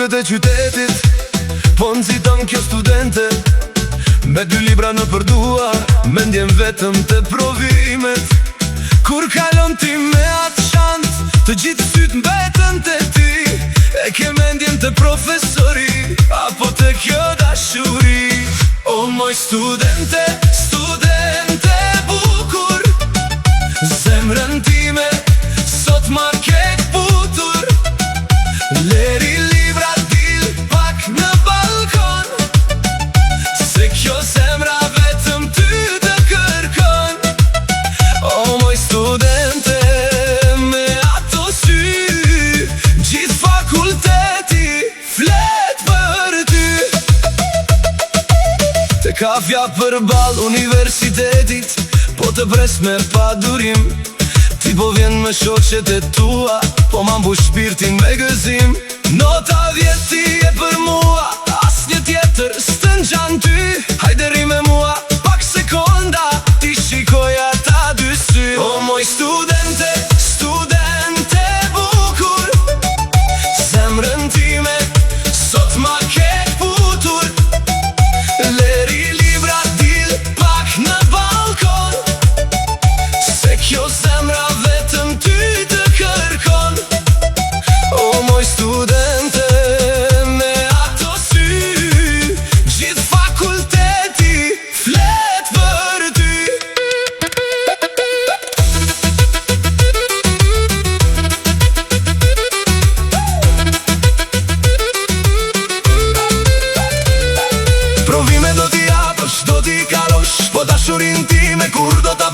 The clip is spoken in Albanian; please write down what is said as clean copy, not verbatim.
rrugët e qytetit, po nëziton kjo studente, me 2 libra në përdua, me ndjen vetëm të provimet. Kur kalon ti me atë shant, të gjithë sytë mbetën të ti, e ke mendjen të profesori, apo të kjo dashuri. O moj studente, studente bukur, zemrën time sot ma ke kputur. Leri libra dil pak në balkon, se kjo zemra vetëm ty të kërkon. O moj studente, me ato sy, gjithë fakulteti flet për ty. Te kafja përball universitetit, po të pres me padurim. Ti po vjen me shoqet e tua, po ma mbush shpirtin me gëzim. Nota 10 ti e për mua, as një tjetër s'të ngjan ty. Hajde rri me mua, pak sekonda, ti shikoj ata 2 sy. O moj studente, studente bukur, zemrën time sot ma ke kputur. Leri libra dil pak në balkon, se kjo zemra vetëm ty të kërkon. O moj studente, me ato sy, gjithë fakulteti flet për ty. Provime do t'i japësh, do t'i kalosh, po dashurin time kur do t'a